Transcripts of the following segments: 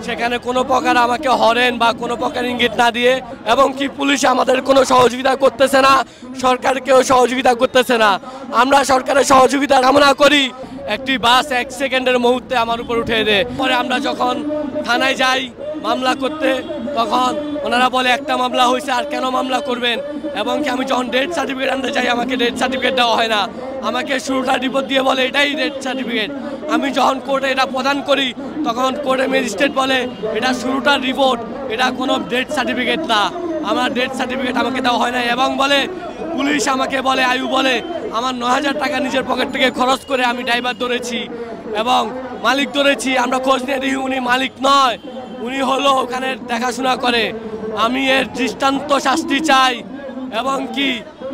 সেখানে কোনো প্রকার আমাকে হরেন বা কোনো প্রকার ইঙ্গিত না দিয়ে, এবং কি পুলিশ আমাদের কোনো সহযোগিতা করতেছে না, সরকারকেও সহযোগিতা করতেছে না। আমরা সরকারের সহযোগিতা কামনা করি। একটি বাস 1 সেকেন্ডের মুহূর্তে আমার উপর উঠে দেয়। পরে আমরা যখন থানায় যাই মামলা করতে, তখন ওনারা বলে একটা মামলা হয়েছে, আর কেন মামলা করবেন, এবং কি আমি যখন ডেথ সার্টিফিকেট আনতে চাই আমাকে ডেথ সার্টিফিকেট দেওয়া হয় না, আমাকে শুরুটা রিপোর্ট দিয়ে বলে এটাই ডেথ সার্টিফিকেট। আমি যখন কোর্টে এটা প্রদান করি তখন কোর্টে ম্যাজিস্ট্রেট বলে এটা শুরুটার রিপোর্ট, এটা কোনো ডেথ সার্টিফিকেট না, আমার ডেথ সার্টিফিকেট আমাকে দেওয়া হয় না। এবং বলে পুলিশ আমাকে বলে, আয়ু বলে আমার 9,000 টাকা নিজের পকেট থেকে খরচ করে আমি ড্রাইভার ধরেছি এবং মালিক ধরেছি। আমরা খোঁজ নিয়ে দেখি উনি মালিক নয়, উনি হলো ওখানে দেখাশোনা করে। আমি এর দৃষ্টান্ত শাস্তি চাই। এবং কি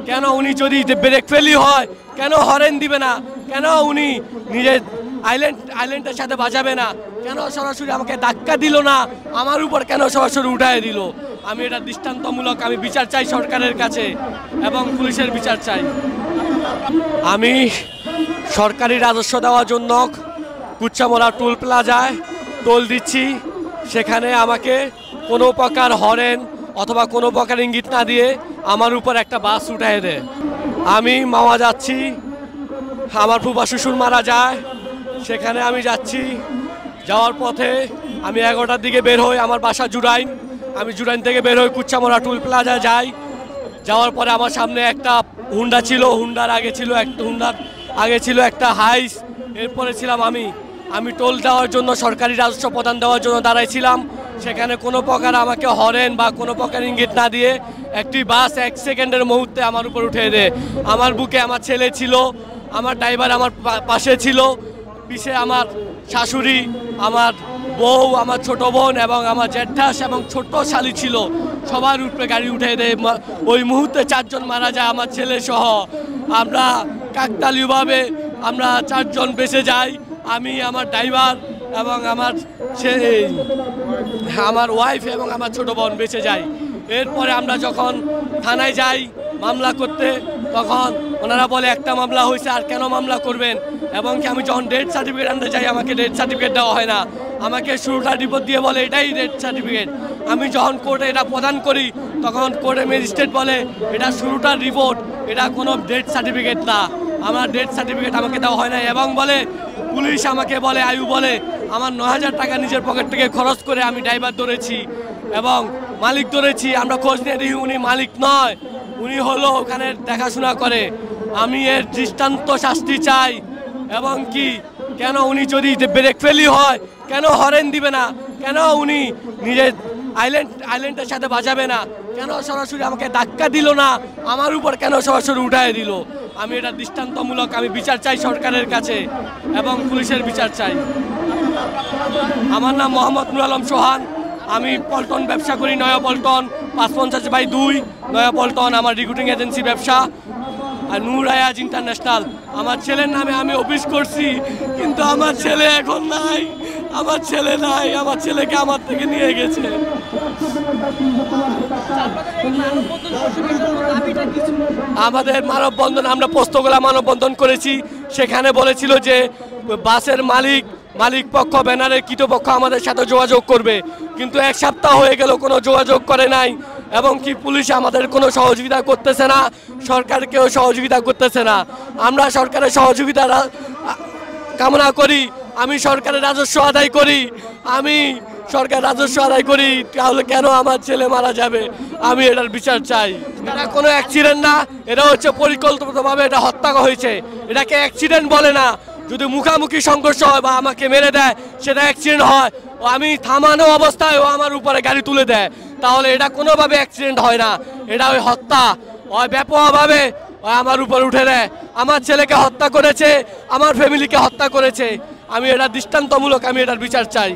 কেন উনি যদি ব্রেক ফেলি হয় কেন হরেন দিবে না, কেন উনি নিজের আইল্যান্ডের সাথে বাজাবে না, কেন সরাসরি আমাকে ধাক্কা দিল না, আমার উপর কেন সরাসরি উঠায় দিল। আমি এটা দৃষ্টান্তমূলক আমি বিচার চাই সরকারের কাছে এবং পুলিশের বিচার চাই। আমি সরকারি রাজস্ব দেওয়ার জন্য কুচ্চামোড়া টোল প্লাজায় টোল দিচ্ছি, সেখানে আমাকে কোনো প্রকার হরেন অথবা কোনো প্রকার ইঙ্গিত না দিয়ে আমার উপর একটা বাস উঠায় দেয়। আমি মাওয়া যাচ্ছি, আমার ফুফা শ্বশুর মারা যায়, সেখানে আমি যাচ্ছি। যাওয়ার পথে আমি 11টার দিকে বের হই, আমার বাসা জুরাইন। আমি জুরাইন থেকে বের হই কুচ্চামোড়া টোল প্লাজা যাই। যাওয়ার পরে আমার সামনে একটা হুন্ডা ছিল, হুন্ডার আগে ছিল একটা হাইস, এরপরে ছিলাম আমি টোল দেওয়ার জন্য সরকারি রাজস্ব প্রদান দেওয়ার জন্য দাঁড়াইছিলাম। সেখানে কোনো প্রকার আমাকে হরেন বা কোনো প্রকার ইঙ্গিত না দিয়ে একটি বাস 1 সেকেন্ডের মুহূর্তে আমার উপর উঠে দেয়। আমার বুকে আমার ছেলে ছিল, আমার ড্রাইভার আমার পাশে ছিল, পিছে আমার শাশুড়ি, আমার বউ, আমার ছোট বোন এবং আমার জ্যাঠাস এবং ছোট্ট শালি ছিল। সবার উপরে গাড়ি উঠে দেয়। ওই মুহূর্তে 4 জন মারা যায়, আমার ছেলে সহ। আমরা কাকতালীয়ভাবে আমরা 4 জন বেঁচে যাই। আমি, আমার ড্রাইভার এবং আমার ওয়াইফ এবং আমার ছোট বোন বেঁচে যাই। এরপরে আমরা যখন থানায় যাই মামলা করতে, তখন ওনারা বলে একটা মামলা হয়েছে, আর কেন মামলা করবেন, এবং কি আমি যখন ডেথ সার্টিফিকেট আনতে চাই আমাকে ডেথ সার্টিফিকেট দেওয়া হয় না, আমাকে শুরুটা রিপোর্ট দিয়ে বলে এটাই ডেথ সার্টিফিকেট। আমি যখন কোর্টে এটা প্রদান করি তখন কোর্টে ম্যাজিস্ট্রেট বলে এটা শুরুটার রিপোর্ট, এটা কোনো ডেথ সার্টিফিকেট না, আমার ডেথ সার্টিফিকেট আমাকে দেওয়া হয় না। এবং বলে পুলিশ আমাকে বলে, আয়ু বলে আমার 9,000 টাকা নিজের পকেট থেকে খরচ করে আমি ড্রাইভার ধরেছি এবং মালিক ধরেছি। আমরা খোঁজ নিয়ে দেখি উনি মালিক নয়, উনি হলো ওখানে দেখাশোনা করে। আমি এর দৃষ্টান্ত শাস্তি চাই। এবং কি কেন উনি যদি ব্রেক ফেলি হয় কেন হরেন দিবে না, কেন উনি নিজের আইল্যান্ডের সাথে বাজাবে না, কেন সরাসরি আমাকে ধাক্কা দিল না, আমার উপর কেন সরাসরি উঠায় দিল। আমি এটা দৃষ্টান্তমূলক আমি বিচার চাই সরকারের কাছে এবং পুলিশের বিচার চাই। আমার নাম মোহাম্মদ নুর আলম সোহান। আমি পল্টন ব্যবসা করি, নয়া পল্টন 550/2 নয়া পল্টন। আমার রিক্রুটিং এজেন্সি ব্যবসা, আর নূর আয়াজ ইন্টারন্যাশনাল। আমার ছেলের নামে আমি অফিস করছি, কিন্তু আমার ছেলে এখন নাই, আমার ছেলে নাই, আমার ছেলেকে আমার থেকে নিয়ে গেছে। আমাদের মানববন্ধন, আমরা পোস্তগোলা মানববন্ধন করেছি। সেখানে বলেছিল যে বাসের মালিক পক্ষ, ব্যানারের কৃতপক্ষ আমাদের সাথে যোগাযোগ করবে, কিন্তু 1 সপ্তাহ হয়ে গেল কোনো যোগাযোগ করে নাই। এবং কি পুলিশ আমাদের কোনো সহযোগিতা করতেছে না, সরকারকেও সহযোগিতা করতেছে না। আমরা সরকারের সহযোগিতা কামনা করি। আমি সরকারের রাজস্ব আদায় করি, তাহলে কেন আমার ছেলে মারা যাবে? আমি এটার বিচার চাই। এটা কোনো অ্যাক্সিডেন্ট না, এটা হচ্ছে পরিকল্পিতভাবে এটা হত্যা হয়েছে। এটাকে অ্যাক্সিডেন্ট বলে না। যদি মুখামুখি সংঘর্ষ হয় বা আমাকে মেরে দেয় সেটা অ্যাক্সিডেন্ট হয়, ও আমি থামানো অবস্থায় ও আমার উপরে গাড়ি তুলে দেয়, তাহলে এটা কোনোভাবে অ্যাক্সিডেন্ট হয় না, এটা ওই হত্যা। ওই ব্যাপকভাবে আমার উপর উঠে দেয়, আমার ছেলেকে হত্যা করেছে, আমার ফ্যামিলিকে হত্যা করেছে। আমি এটা দৃষ্টান্তমূলক আমি এটার বিচার চাই।